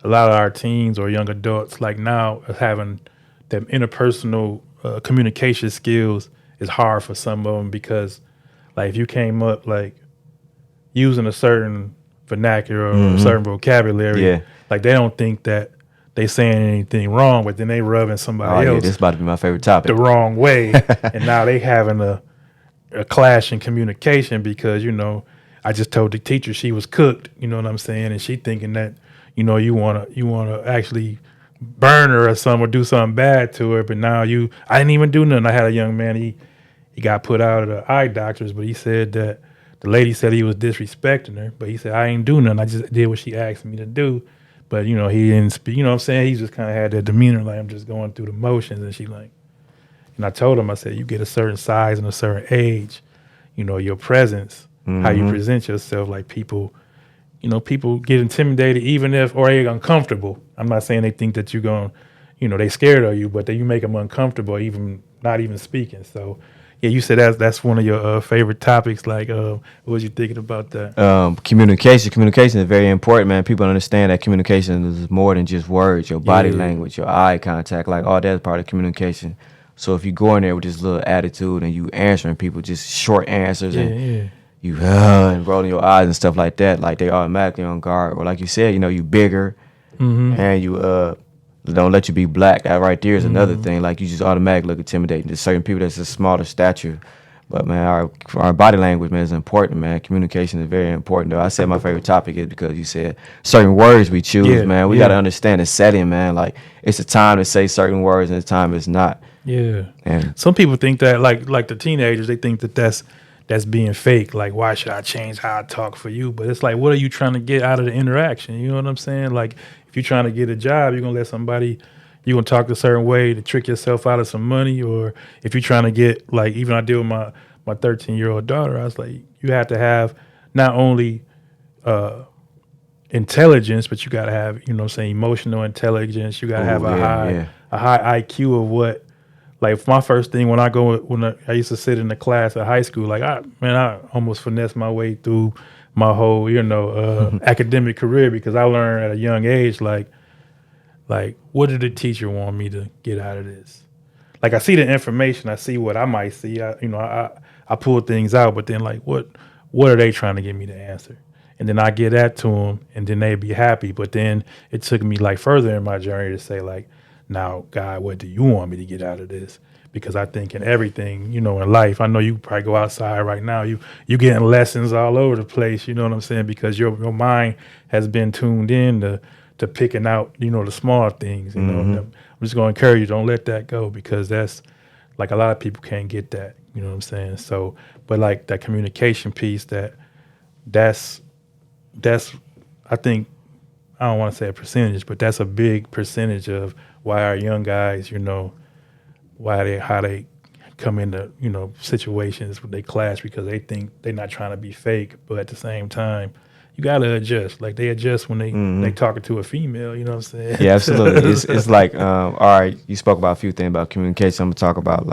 lot of our teens or young adults, like now, are having them interpersonal communication skills is hard for some of them, because like if you came up like using a certain vernacular or a certain vocabulary, like they don't think that they saying anything wrong, but then they rubbing somebody else this is about to be my favorite topic. the wrong way, and now they having a clash in communication because I just told the teacher she was cooked, you know what I'm saying, and she thinking that you wanna actually burn her or something, or do something bad to her, but now I didn't even do nothing. I had a young man, he got put out of the eye doctors, but he said that the lady said he was disrespecting her, but he said I ain't do nothing, I just did what she asked me to do. But he didn't speak, you know what I'm saying? He just kind of had that demeanor, like I'm just going through the motions. And she like, and I told him, I said, you get a certain size and a certain age, your presence, how you present yourself, like people get intimidated, even if, or they're uncomfortable. I'm not saying they think that you're going, they scared of you, but you make them uncomfortable, even not even speaking. So yeah, you said that's one of your favorite topics. Like, what was you thinking about that? Communication. Communication is very important, man. People understand that communication is more than just words. Your body language, your eye contact, like all that's part of communication. So if you go in there with this little attitude and you answering people just short answers and you and rolling your eyes and stuff like that, like they automatically on guard. Or like you said, you bigger and you don't let you be black. That right there is another thing. Like you just automatically look intimidating to certain people that's a smaller stature. But man, our body language, man, is important, man. Communication is very important, though. I said my favorite topic is because you said certain words we choose, man. We got to understand the setting, man. Like it's a time to say certain words and a time it's not. Yeah. And some people think that, like the teenagers, they think that that's being fake. Like, why should I change how I talk for you? But it's like, what are you trying to get out of the interaction? You know what I'm saying? Like, if you're trying to get a job, you're going to let somebody, you're going to talk a certain way to trick yourself out of some money. Or if you're trying to get, like, even I deal with my 13-year-old daughter, I was like, you have to have not only intelligence, but you got to have, emotional intelligence. You got to have a high IQ of what, like my first thing when I used to sit in the class at high school, like I almost finessed my way through my whole, academic career, because I learned at a young age, like what did the teacher want me to get out of this? Like I see the information, I see what I might see, I pull things out, but then like what are they trying to get me to answer? And then I get that to them, and then they'd be happy. But then it took me like further in my journey to say like, now, God, what do you want me to get out of this? Because I think in everything, in life, I know you probably go outside right now, you getting lessons all over the place, you know what I'm saying? Because your mind has been tuned in to picking out, the small things, I'm just going to encourage you, don't let that go, because that's, like, a lot of people can't get that, you know what I'm saying? So, but like that communication piece, that's I think, I don't want to say a percentage, but that's a big percentage of why our young guys, how they come into, situations where they clash, because they think they're not trying to be fake, but at the same time, you got to adjust. Like they adjust when they talking to a female, you know what I'm saying? Yeah, absolutely. It's like, all right, you spoke about a few things about communication. I'm going to talk about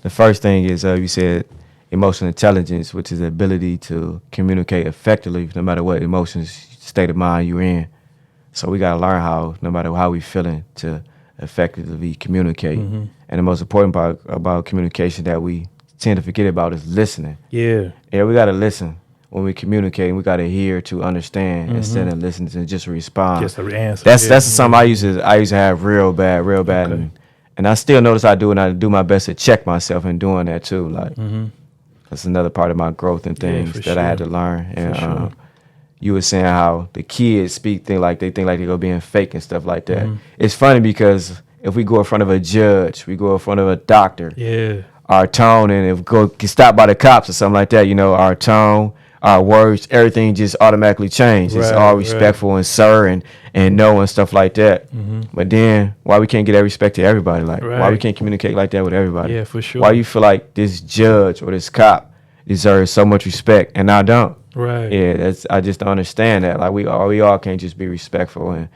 the first thing is you said emotional intelligence, which is the ability to communicate effectively no matter what emotions, state of mind you're in. So we got to learn how, no matter how we feeling, to effectively communicate. And the most important part about communication that we tend to forget about is listening. Yeah, we got to listen when we communicate. We got to hear to understand instead of listening to just respond. Just an answer. That's something I used to have real bad, okay. And I still notice I do, and I do my best to check myself in doing that too. Like that's another part of my growth and things that I had to learn. And you were saying how the kids they think like they're being fake and stuff like that. It's funny because if we go in front of a judge, we go in front of a doctor, our tone, and if we get stopped by the cops or something like that, our tone, our words, everything just automatically change. It's all respectful and sir and no and stuff like that. But then why we can't get that respect to everybody? Like why we can't communicate like that with everybody? Yeah, for sure. Why you feel like this judge or this cop deserves so much respect and I don't? Right. Yeah, I just don't understand that. Like we all can't just be respectful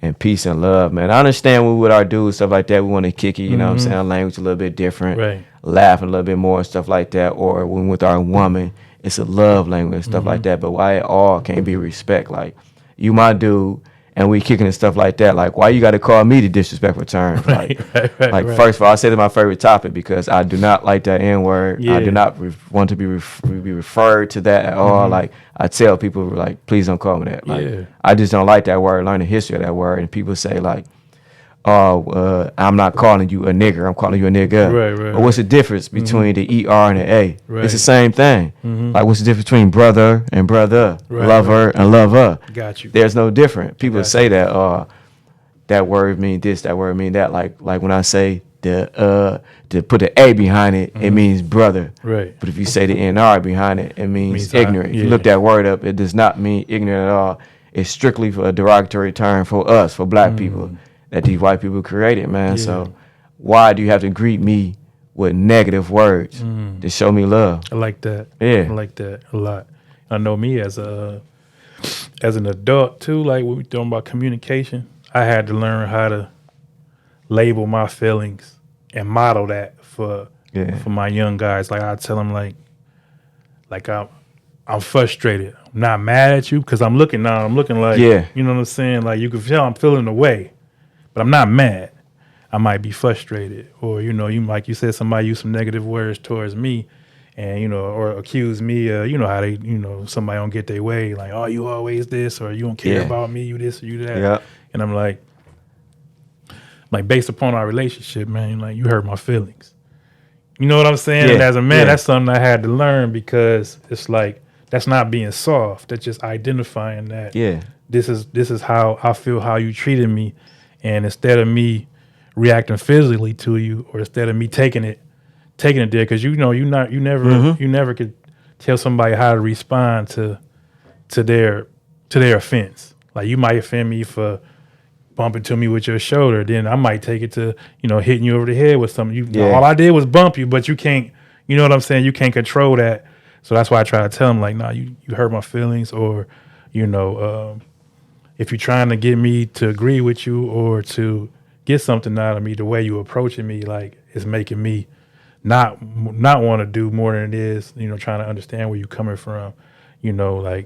and peace and love, man. I understand we with our dudes, stuff like that, we want to kick it, you know what I'm saying? Language a little bit different, Right. laughing a little bit more and stuff like that. Or when with our woman, it's a love language and stuff like that. But why it all can't be respect? Like, you my dude, and we kicking and stuff like that. Like, why you got to call me the disrespectful terms? Right, Like, first of all, I say that's my favorite topic because I do not like that N word. Yeah. I do not want to be referred to that at all. Like, I tell people, like, please don't call me that. Like, Yeah. I just don't like that word. Learn the history of that word, and people say like, "Oh, I'm not calling you a nigger. I'm calling you a nigga." Right. But what's the difference between the ER and the A? Right. It's the same thing. Like, what's the difference between brother and brother, Right, lover and lover? Got you. There's no different. People Got say that, that word mean this, that word mean that. Like when I say to put the A behind it, it means brother. Right. But if you say the NR behind it, it means ignorant. If you yeah. look that word up, it does not mean ignorant at all. It's strictly for a derogatory term for us, for black people, that these white people created, man. Yeah. So why do you have to greet me with negative words to show me love? I like that. Yeah. I like that a lot. I know me as an adult too, like when we talking about communication, I had to learn how to label my feelings and model that for my young guys. Like I tell them like I'm frustrated. I'm not mad at you because I'm looking like, Yeah. you know what I'm saying? Like you can feel I'm feeling the way, but I'm not mad. I might be frustrated, or you like you said, somebody used some negative words towards me, and or accuse me. You know how they, somebody don't get their way, like, oh, you always this, or you don't care about me, you this or you that. Yeah. And I'm like based upon our relationship, man, like you hurt my feelings. You know what I'm saying? Yeah. And as a man, Yeah. that's something I had to learn because it's like that's not being soft. That's just identifying that. Yeah. This is how I feel, how you treated me, and instead of me reacting physically to you, or instead of me taking it there, because you never could tell somebody how to respond to their offense. Like you might offend me for bumping to me with your shoulder, then I might take it to hitting you over the head with something. All I did was bump you, but you can't. You know what I'm saying? You can't control that. So that's why I try to tell them like, nah, you hurt my feelings, or if you're trying to get me to agree with you or to get something out of me, the way you approaching me, like, is making me not want to do more than it is, trying to understand where you're coming from,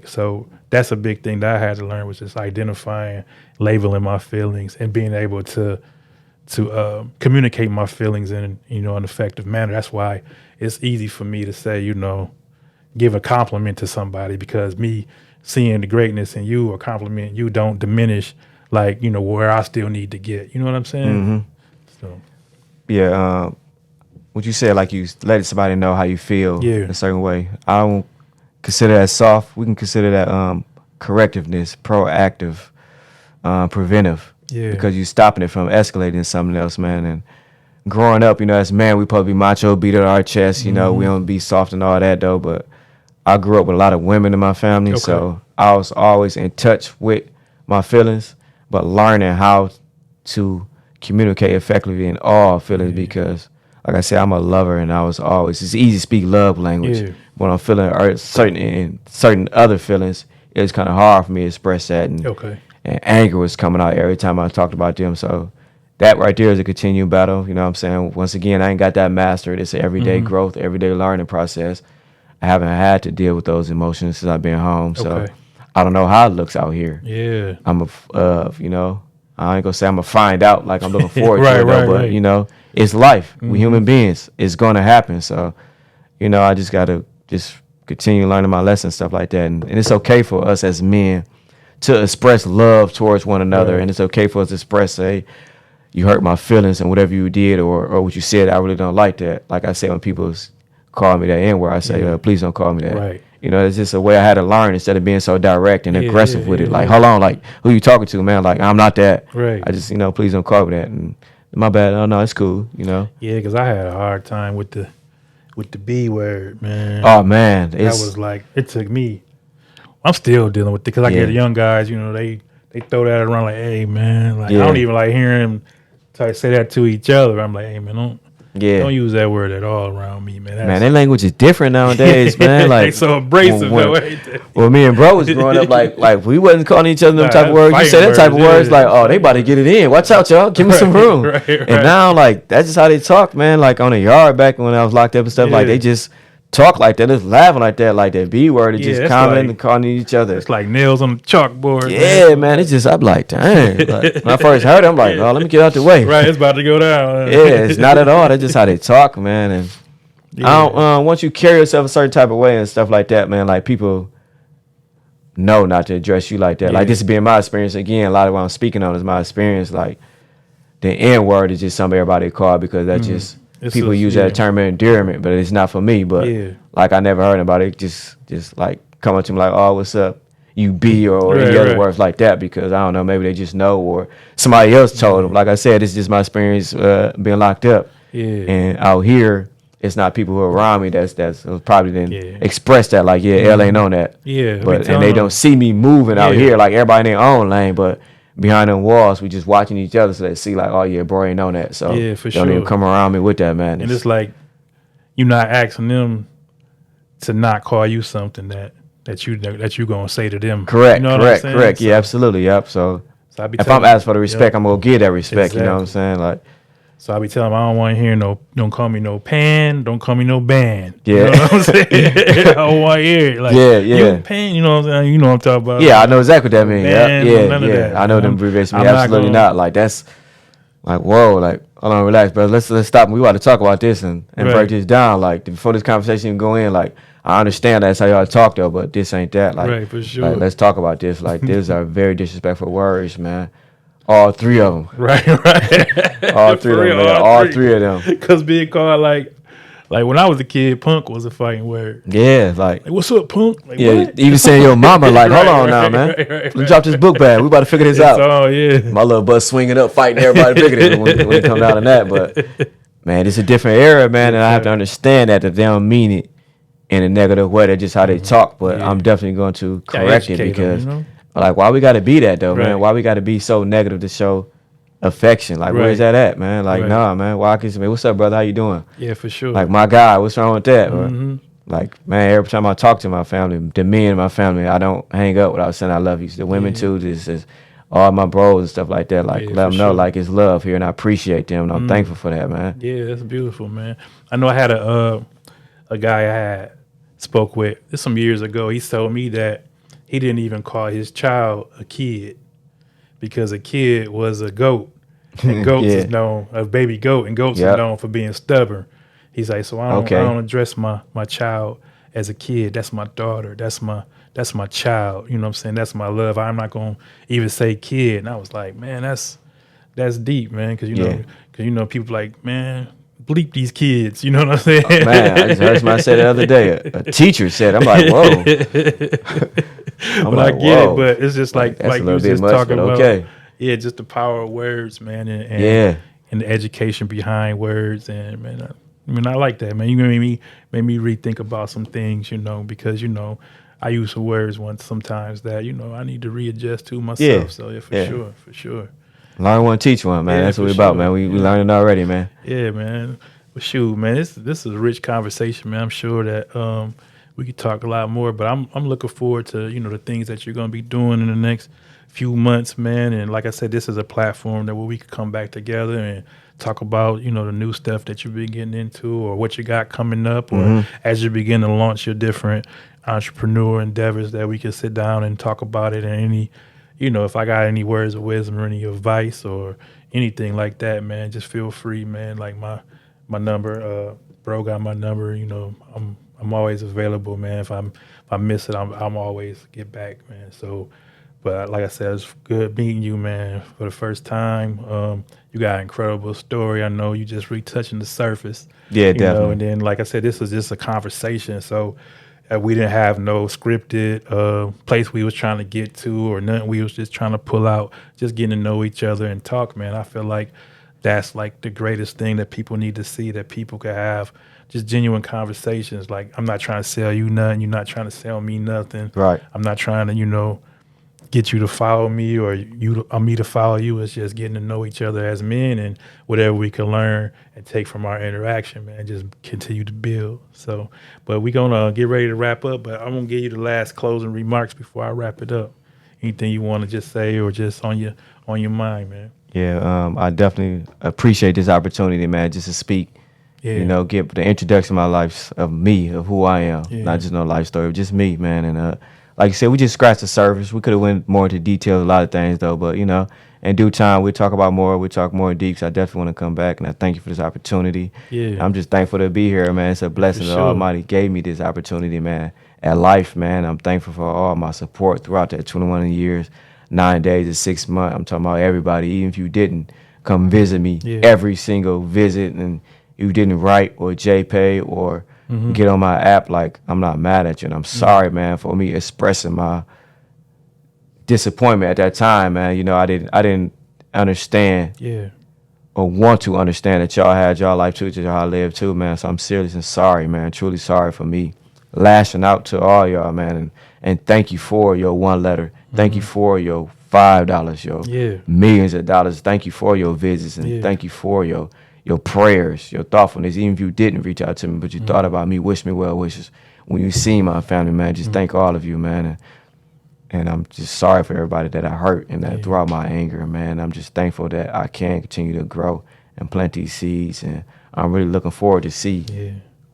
so that's a big thing that I had to learn, was just identifying, labeling my feelings, and being able to communicate my feelings in an effective manner. That's why it's easy for me to say, give a compliment to somebody, because me seeing the greatness in you or complimenting you don't diminish, like, where I still need to get. You know what I'm saying? So. Yeah. What you said, like you letting somebody know how you feel in a certain way. I don't consider that soft. We can consider that correctiveness, proactive, preventive. Yeah. Because you're stopping it from escalating to something else, man. And growing up, as men, we probably be macho, beat at our chest. We don't be soft and all that, though. But I grew up with a lot of women in my family, so I was always in touch with my feelings, but learning how to communicate effectively in all feelings, because, like I said, I'm a lover, and it's easy to speak love language. Yeah. When I'm feeling certain other feelings, it's kind of hard for me to express that, and anger was coming out every time I talked about them. So that right there is a continued battle. You know what I'm saying? Once again, I ain't got that mastered. It's an everyday growth, everyday learning process. I haven't had to deal with those emotions since I've been home. So I don't know how it looks out here. Yeah. I ain't gonna say I'm gonna find out like I'm looking forward to it, though, but it's life. We human beings. It's gonna happen. So, I just gotta continue learning my lessons, stuff like that. And it's okay for us as men to express love towards one another, and it's okay for us to express, say, you hurt my feelings, and whatever you did or what you said, I really don't like that. Like I say, when people call me that N-word, I say, please don't call me that. Right. It's just a way I had to learn, instead of being so direct and aggressive with it. Like, hold on, like, who you talking to, man? Like, I'm not that. Right. I just, please don't call me that. And my bad. Oh, no, it's cool, Yeah, because I had a hard time with the B word, man. Oh, man. That was like, it took me. I'm still dealing with it, because I get the young guys, they throw that around like, hey, man. Like, I don't even like hearing them say that to each other. I'm like, hey, man, don't. Yeah. Don't use that word at all around me, man. Man, their language is different nowadays, man. Like they so abrasive though, ain't they? Well, me and bro was growing up like we wasn't calling each other them type of words. You say that type of words, like, oh, they about to get it in. Watch out, y'all. Give me some room. And now, like, that's just how they talk, man. Like on the yard back when I was locked up and stuff, like they just talk like that, just laughing like that B word, is just commenting and calling each other. It's like nails on the chalkboard. Yeah, man. It's just, I'm like, dang. Like, when I first heard it, I'm like, oh, let me get out the way. Right, it's about to go down. Yeah, it's not at all. That's just how they talk, man. And I don't, once you carry yourself a certain type of way and stuff like that, man, like people know not to address you like that. Like this has been my experience. Again, a lot of what I'm speaking on is my experience. Like the N word is just something everybody call because that's just people use that term of endearment, but it's not for me. But like I never heard about it. Just like come up to me like, oh, what's up? You be or any other words like that because I don't know, maybe they just know or somebody else told them. Like I said, it's just my experience being locked up. And out here, it's not people who are around me that's probably didn't express that like, L ain't on that. But and they don't see me moving out here like everybody in their own lane, but behind them walls, we just watching each other so they see like, oh yeah, bro ain't on that. So for don't even come around me with that, man. And it's like you're not asking them to not call you something that you gonna say to them. Correct, you know correct. So, yeah, absolutely, yep. So if I'm asking for the respect, I'm gonna give that respect. Exactly. You know what I'm saying? Like, so I be telling them I don't want to hear don't call me no pan, don't call me no band. Yeah, you know what I'm saying? I don't want to hear it. Like, you pan, you know what I'm saying? You know what I'm talking about. Yeah, I know exactly what that means. None of that. I know them abbreviations. Absolutely not. Like that's like whoa. Like hold on, relax, bro. Let's stop. We want to talk about this and break this down. Like before this conversation even go in, like I understand that's how y'all talk though, but this ain't that. Like, for sure. Like, let's talk about this. Like these are very disrespectful words, man. All three of them. Right. All three of them. Man. All three of them. Because being called like when I was a kid, punk was a fighting word. Yeah, like what's up, punk? Like, what? Even saying your mama, like, hold on now, man. Let me drop this book bag. We about to figure this out. Oh, yeah. My little butt swinging up, fighting everybody figure this when it come down to that. But, man, it's a different era, man, and I have to understand that they don't mean it in a negative way. That's just how they talk. But I'm definitely going to correct it because... them, like, why we got to be that, though, man? Why we got to be so negative to show affection? Like, where's that at, man? Like, nah, man. Why can't you say, what's up, brother? How you doing? Yeah, for sure. Like, my guy, what's wrong with that? Or, like, man, every time I talk to my family, the men in my family, I don't hang up without saying I love you. The women, too, just all my bros and stuff like that. Like, let them know, like, it's love here, and I appreciate them, and I'm thankful for that, man. Yeah, that's beautiful, man. I know I had a guy I had spoke with this some years ago. He told me that he didn't even call his child a kid because a kid was a goat. And goats is known, a baby goat, and goats are known for being stubborn. He's like, so I don't address my child as a kid. That's my daughter. That's my child. You know what I'm saying? That's my love. I'm not going to even say kid. And I was like, man, that's deep, man. Because, you know, people like, man, bleep these kids, you know what I'm saying? Oh, man, I just heard somebody say the other day. A teacher said, I'm like, whoa. I get it, but it's just like you was just talking about. Yeah, just the power of words, man, and the education behind words, and man, I like that, man. You made me rethink about some things, you know, because I use some words sometimes that I need to readjust to myself. Yeah. So for sure. Learn one, teach one, man. That's what we about, man. We learning already, man. Yeah, man. Well, shoot, man. This is a rich conversation, man. I'm sure that we could talk a lot more, but I'm looking forward to the things that you're gonna be doing in the next few months, man. And like I said, this is a platform where we could come back together and talk about the new stuff that you've been getting into, or what you got coming up, or as you begin to launch your different entrepreneur endeavors, that we can sit down and talk about it. And any if I got any words of wisdom or any advice or anything like that, man, just feel free, man. Like my number, bro got my number. I'm always available, man. If I miss it, I'm always get back, man. So, but like I said, it's good meeting you, man, for the first time. You got an incredible story. I know you just retouching the surface. Yeah, definitely. And then, like I said, this was just a conversation. So we didn't have no scripted place we was trying to get to or nothing. We was just trying to pull out, just getting to know each other and talk, man. I feel like that's like the greatest thing that people need to see, that people could have just genuine conversations. Like, I'm not trying to sell you nothing. You're not trying to sell me nothing. Right. I'm not trying to, get you to follow me or me to follow you. It's just getting to know each other as men, and whatever we can learn and take from our interaction, man, just continue to build. So, but we're gonna get ready to wrap up, but I'm gonna give you the last closing remarks before I wrap it up. Anything you want to just say or just on your mind, man? Yeah, I definitely appreciate this opportunity, man, just to speak. Yeah. You know, get the introduction of my life, of me, of who I am. Yeah. Not just no life story, just me, man. And like you said, we just scratched the surface. We could have went more into detail, a lot of things, though. But, you know, in due time, we talk about more. We talk more in deep. So I definitely want to come back, and I thank you for this opportunity. Yeah. I'm just thankful to be here, man. It's a blessing that Almighty gave me this opportunity, man. At life, man, I'm thankful for all my support throughout that 21 years, 9 days and 6 months. I'm talking about everybody, even if you didn't come visit me, every single visit, and you didn't write or JPay or get on my app, like, I'm not mad at you. And I'm sorry, man, for me expressing my disappointment at that time, man. You know, I didn't understand or want to understand that y'all had y'all life too, that y'all lived too, man. So I'm serious and sorry, man. Truly sorry for me lashing out to all y'all, man. And thank you for your one letter. Thank you for your $5, your millions of dollars. Thank you for your visits, and thank you for your prayers, your thoughtfulness. Even if you didn't reach out to me, but you thought about me, wish me well wishes. When you see my family, man, just thank all of you, man. And I'm just sorry for everybody that I hurt and that throughout my anger, man. I'm just thankful that I can continue to grow and plant these seeds. And I'm really looking forward to see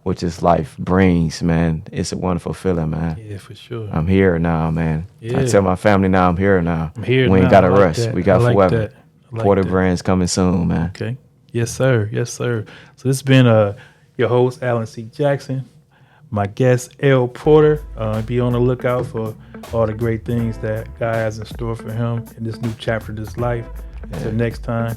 what this life brings, man. It's a wonderful feeling, man. Yeah, for sure. I'm here now, man. Yeah. I tell my family now I'm here now. I'm here we ain't now. got to I like rush. that. We got I like forever. that. I like Porter that. Brand's coming soon, man. Okay. Yes, sir. Yes, sir. So this has been your host, Alan C. Jackson. My guest, L. Porter. Be on the lookout for all the great things that God has in store for him in this new chapter of his life. Until next time,